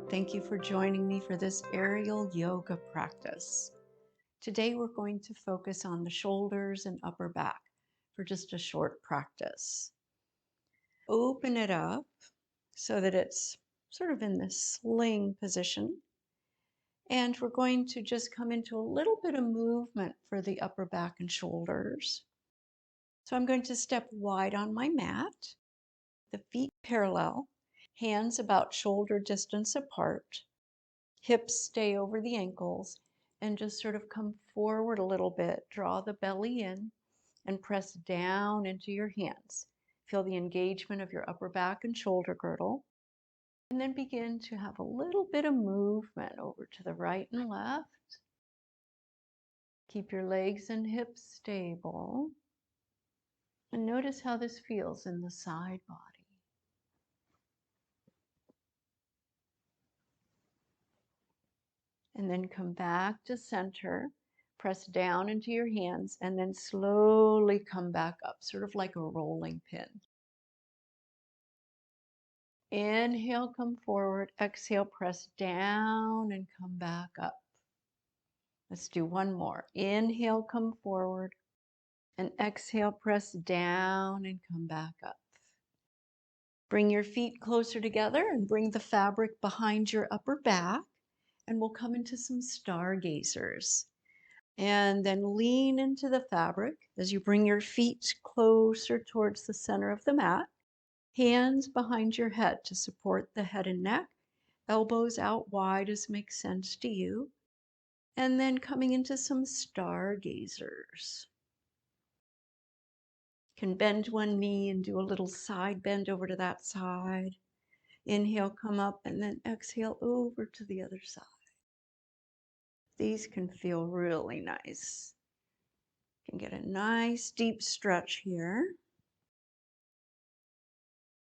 Thank you for joining me for this aerial yoga practice. Today we're going to focus on the shoulders and upper back for just a short practice. Open it up so that it's sort of in this sling position. And we're going to just come into a little bit of movement for the upper back and shoulders. So I'm going to step wide on my mat, the feet parallel, hands about shoulder distance apart. Hips stay over the ankles, and just sort of come forward a little bit. Draw the belly in and press down into your hands. Feel the engagement of your upper back and shoulder girdle. And then begin to have a little bit of movement over to the right and left. Keep your legs and hips stable. And notice how this feels in the side body. And then come back to center, press down into your hands, and then slowly come back up, sort of like a rolling pin. Inhale, come forward. Exhale, press down and come back up. Let's do one more. Inhale, come forward. And exhale, press down and come back up. Bring your feet closer together and bring the fabric behind your upper back. And we'll come into some stargazers. And then lean into the fabric as you bring your feet closer towards the center of the mat. Hands behind your head to support the head and neck. Elbows out wide as makes sense to you. And then coming into some stargazers. Can bend one knee and do a little side bend over to that side. Inhale, come up, and then exhale over to the other side. These can feel really nice. You can get a nice deep stretch here.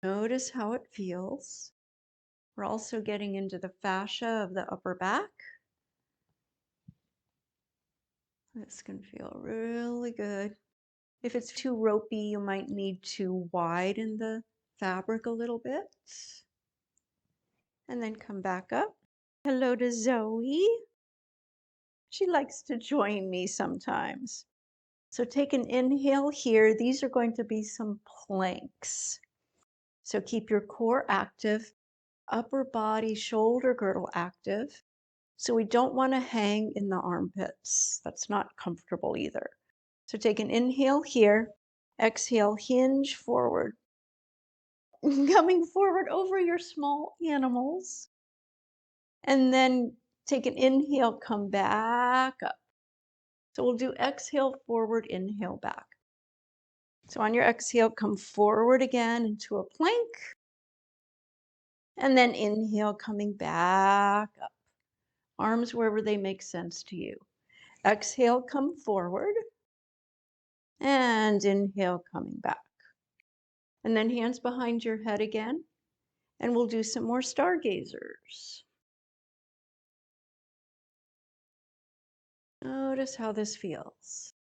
Notice how it feels. We're also getting into the fascia of the upper back. This can feel really good. If it's too ropey, you might need to widen the fabric a little bit. And then come back up. Hello to Zoey. She likes to join me sometimes. So take an inhale here. These are going to be some planks. So keep your core active, upper body, shoulder girdle active. So we don't want to hang in the armpits. That's not comfortable either. So take an inhale here. Exhale, hinge forward. Coming forward over your small animals. And then take an inhale, come back up. So we'll do exhale, forward, inhale, back. So on your exhale, come forward again into a plank. And then inhale, coming back up. Arms wherever they make sense to you. Exhale, come forward. And inhale, coming back. And then hands behind your head again. And we'll do some more stargazers. Notice how this feels.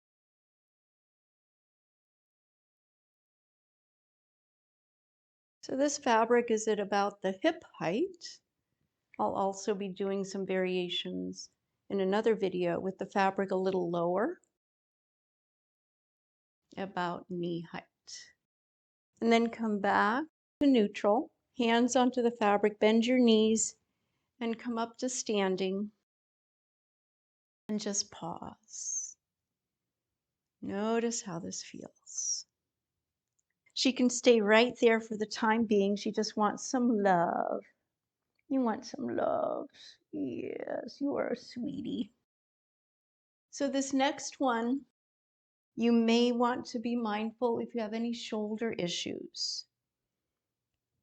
So this fabric is at about the hip height. I'll also be doing some variations in another video with the fabric a little lower, about knee height. And then come back to neutral, hands onto the fabric, bend your knees, and come up to standing. And just pause. Notice how this feels. She can stay right there for the time being. She just wants some love. You want some love. Yes, you are a sweetie. So this next one, you may want to be mindful if you have any shoulder issues.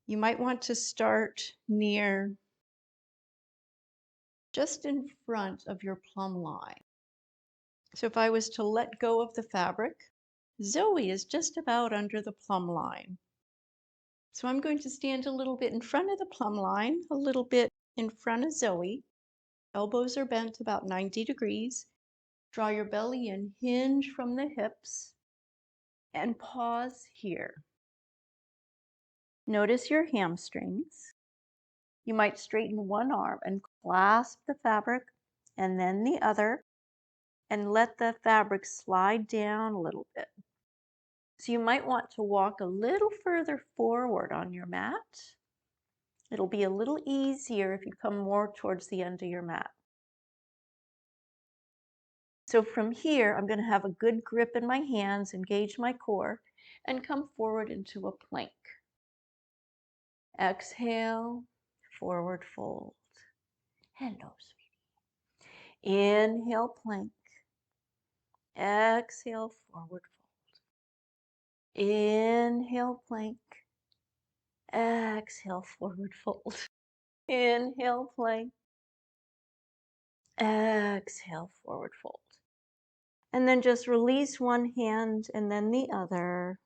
You might want to start near, just in front of your plumb line. So if I was to let go of the fabric, Zoey is just about under the plumb line. So I'm going to stand a little bit in front of the plumb line, a little bit in front of Zoey. Elbows are bent about 90 degrees. Draw your belly in, hinge from the hips, and pause here. Notice your hamstrings. You might straighten one arm and clasp the fabric and then the other and let the fabric slide down a little bit. So you might want to walk a little further forward on your mat. It'll be a little easier if you come more towards the end of your mat. So from here, I'm going to have a good grip in my hands, engage my core, and come forward into a plank. Exhale, forward fold. Hello, sweetie. Inhale, plank. Exhale, forward fold. Inhale, plank. Exhale, forward fold. Inhale, plank. Exhale, forward fold. And then just release one hand and then the other.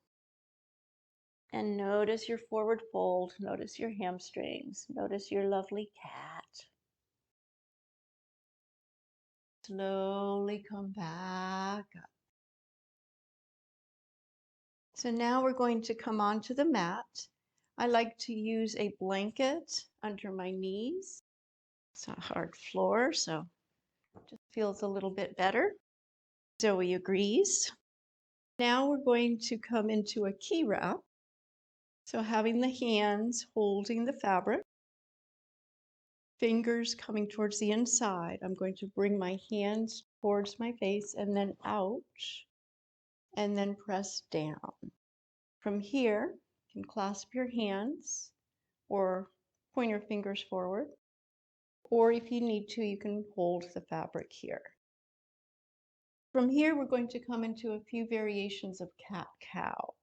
And notice your forward fold. Notice your hamstrings. Notice your lovely cat. Slowly come back up. So now we're going to come onto the mat. I like to use a blanket under my knees. It's a hard floor, so it just feels a little bit better. Zoey agrees. Now we're going to come into a key wrap. So having the hands holding the fabric, fingers coming towards the inside. I'm going to bring my hands towards my face and then out and then press down. From here, you can clasp your hands or point your fingers forward. Or if you need to, you can hold the fabric here. From here, we're going to come into a few variations of cat-cow.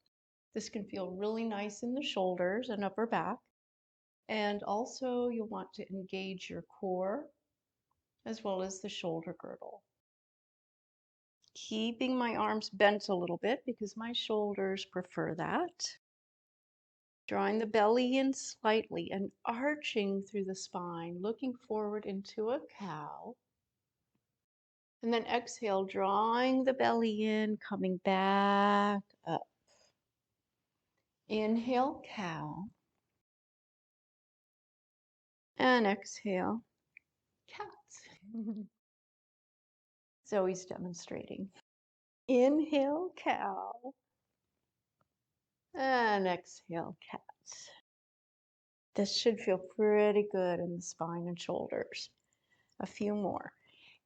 This can feel really nice in the shoulders and upper back. And also you'll want to engage your core as well as the shoulder girdle. Keeping my arms bent a little bit because my shoulders prefer that. Drawing the belly in slightly and arching through the spine, looking forward into a cow. And then exhale, drawing the belly in, coming back up. Inhale, cow. And exhale, cat. Zoe's demonstrating. Inhale, cow. And exhale, cat. This should feel pretty good in the spine and shoulders. A few more.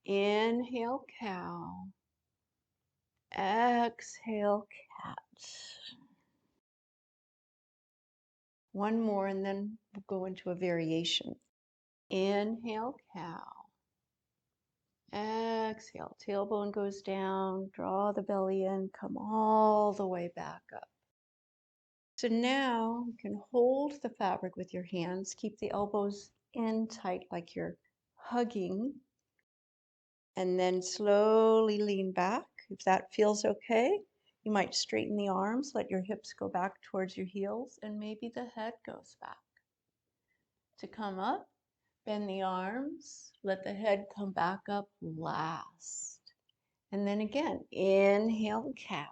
Inhale, cow. Exhale, cat. One more and then we'll go into a variation. Inhale, cow. Exhale, tailbone goes down, draw the belly in, come all the way back up. So now you can hold the fabric with your hands, keep the elbows in tight like you're hugging, and then slowly lean back. If that feels okay, you might straighten the arms, let your hips go back towards your heels, and maybe the head goes back. To come up, bend the arms, let the head come back up last. And then again, inhale, cow.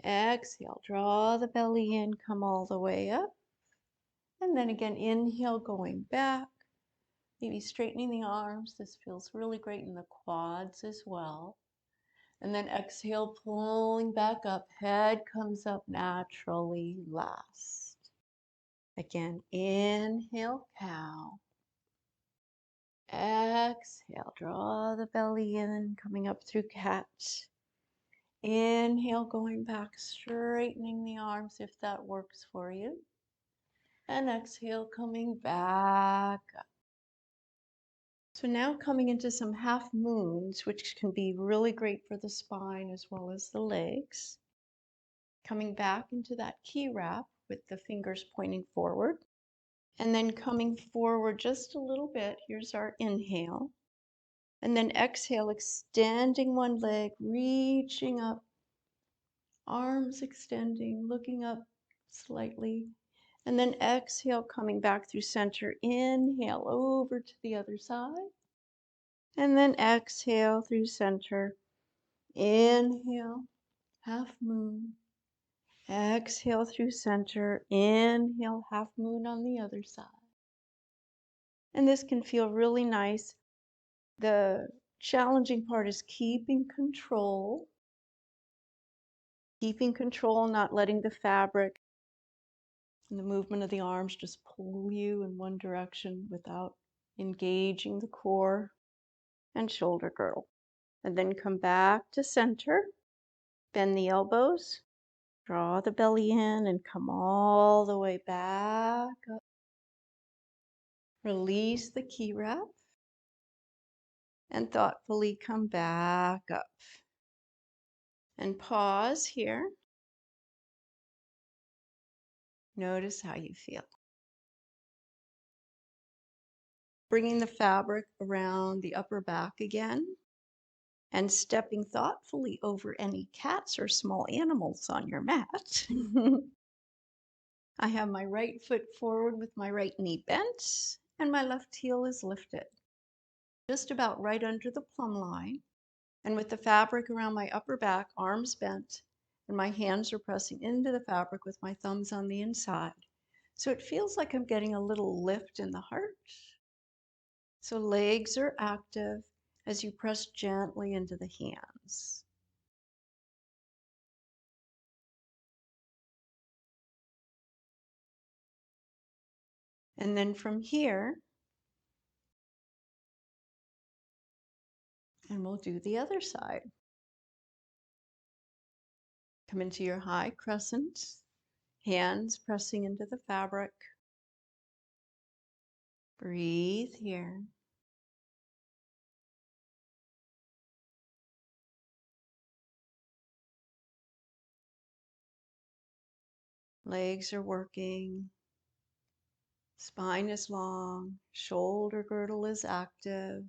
Exhale, draw the belly in, come all the way up. And then again, inhale, going back. Maybe straightening the arms. This feels really great in the quads as well. And then exhale, pulling back up. Head comes up naturally last. Again, inhale, cow. Exhale, draw the belly in, coming up through cat. Inhale, going back, straightening the arms if that works for you. And exhale, coming back up. So now coming into some half moons, which can be really great for the spine as well as the legs. Coming back into that key wrap with the fingers pointing forward. And then coming forward just a little bit. Here's our inhale. And then exhale, extending one leg, reaching up. Arms extending, looking up slightly. And then exhale, coming back through center. Inhale, over to the other side. And then exhale through center. Inhale, half moon. Exhale through center. Inhale, half moon on the other side. And this can feel really nice. The challenging part is keeping control, not letting the fabric and the movement of the arms just pull you in one direction without engaging the core and shoulder girdle. And then come back to center, bend the elbows, draw the belly in, and come all the way back up. Release the key wrap and thoughtfully come back up. And pause here. Notice how you feel. Bringing the fabric around the upper back again and stepping thoughtfully over any cats or small animals on your mat. I have my right foot forward with my right knee bent and my left heel is lifted, just about right under the plumb line. And with the fabric around my upper back, arms bent, and my hands are pressing into the fabric with my thumbs on the inside. So it feels like I'm getting a little lift in the heart. So legs are active as you press gently into the hands. And then from here, and we'll do the other side. Come into your high crescent, hands pressing into the fabric. Breathe here. Legs are working. Spine is long. Shoulder girdle is active.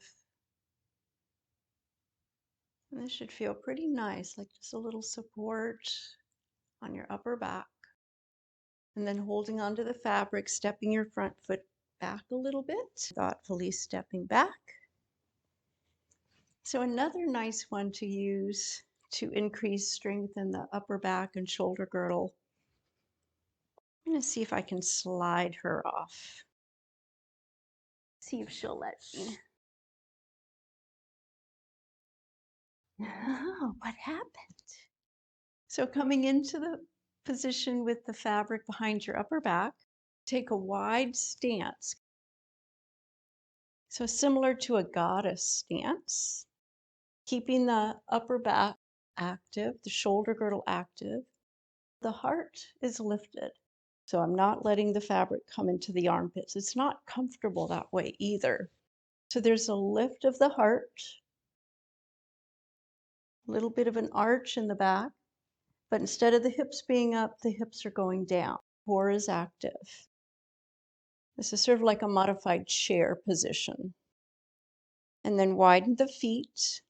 And this should feel pretty nice, like just a little support on your upper back. And then holding onto the fabric, stepping your front foot back a little bit, thoughtfully stepping back. So another nice one to use to increase strength in the upper back and shoulder girdle. I'm going to see if I can slide her off. See if she'll let me. Oh, what happened? So coming into the position with the fabric behind your upper back, take a wide stance. So similar to a goddess stance, keeping the upper back active, the shoulder girdle active. The heart is lifted. So I'm not letting the fabric come into the armpits. It's not comfortable that way either. So there's a lift of the heart, a little bit of an arch in the back, but instead of the hips being up, the hips are going down. Core is active. This is sort of like a modified chair position. And then widen the feet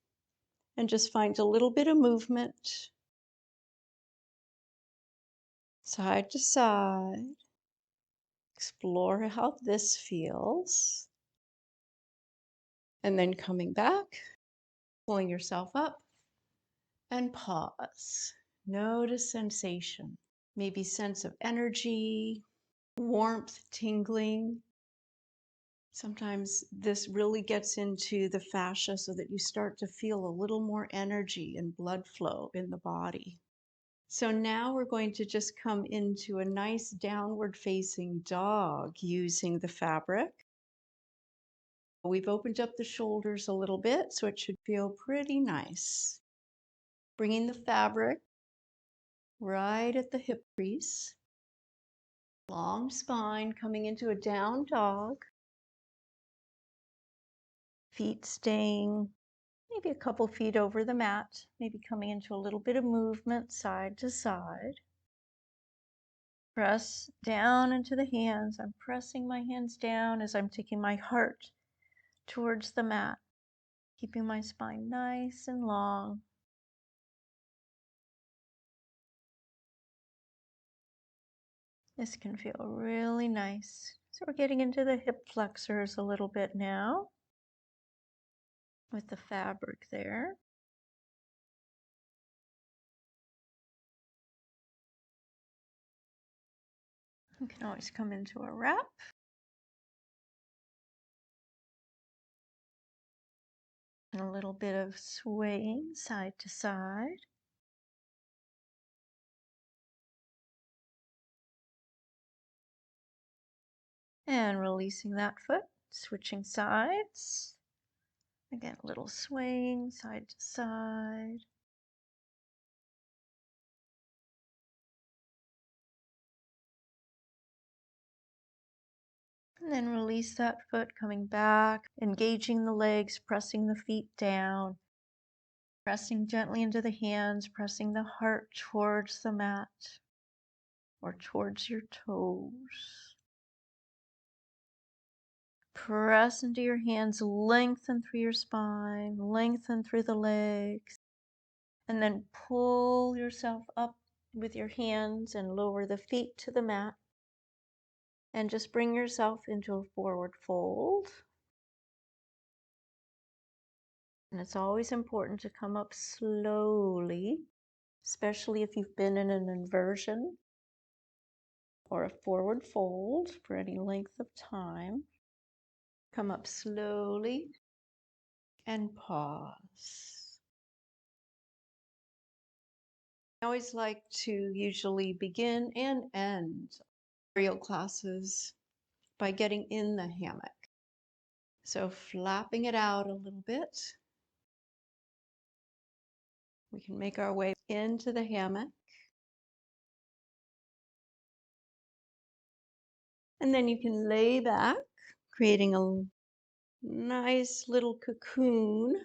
and just find a little bit of movement, side to side. Explore how this feels. And then coming back, pulling yourself up and pause. Notice sensation, maybe sense of energy, warmth, tingling. Sometimes this really gets into the fascia so that you start to feel a little more energy and blood flow in the body. So now we're going to just come into a nice downward facing dog using the fabric. We've opened up the shoulders a little bit, so it should feel pretty nice. Bringing the fabric right at the hip crease. Long spine coming into a down dog. Feet staying maybe a couple feet over the mat, maybe coming into a little bit of movement side to side. Press down into the hands. I'm pressing my hands down as I'm taking my heart towards the mat, keeping my spine nice and long. This can feel really nice. So we're getting into the hip flexors a little bit now with the fabric there. You can always come into a wrap. And a little bit of swaying side to side. And releasing that foot, switching sides. Again, a little swaying side to side. And then release that foot, coming back, engaging the legs, pressing the feet down, pressing gently into the hands, pressing the heart towards the mat or towards your toes. Press into your hands, lengthen through your spine, lengthen through the legs, and then pull yourself up with your hands and lower the feet to the mat. And just bring yourself into a forward fold. And it's always important to come up slowly, especially if you've been in an inversion or a forward fold for any length of time. Come up slowly and pause. I always like to usually begin and end aerial classes by getting in the hammock. So flapping it out a little bit. We can make our way into the hammock. And then you can lay back, creating a nice little cocoon.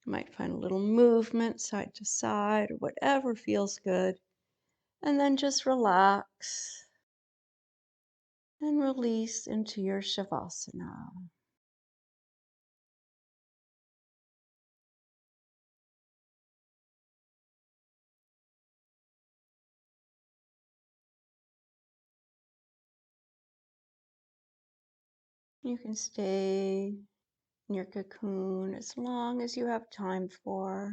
You might find a little movement side to side or whatever feels good. And then just relax and release into your Shavasana. You can stay in your cocoon as long as you have time for.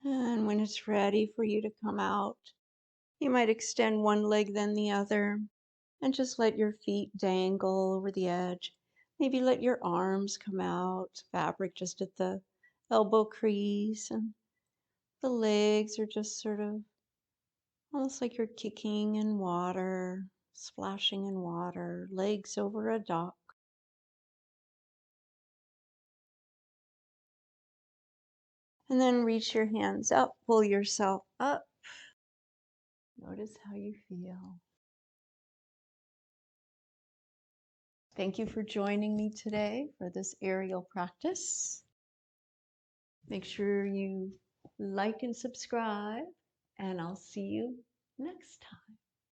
And when it's ready for you to come out, you might extend one leg, then the other, and just let your feet dangle over the edge. Maybe let your arms come out, fabric just at the elbow crease, and the legs are just sort of almost like you're kicking in water, splashing in water, legs over a dock. And then reach your hands up, pull yourself up. Notice how you feel. Thank you for joining me today for this aerial practice. Make sure you like and subscribe, and I'll see you next time.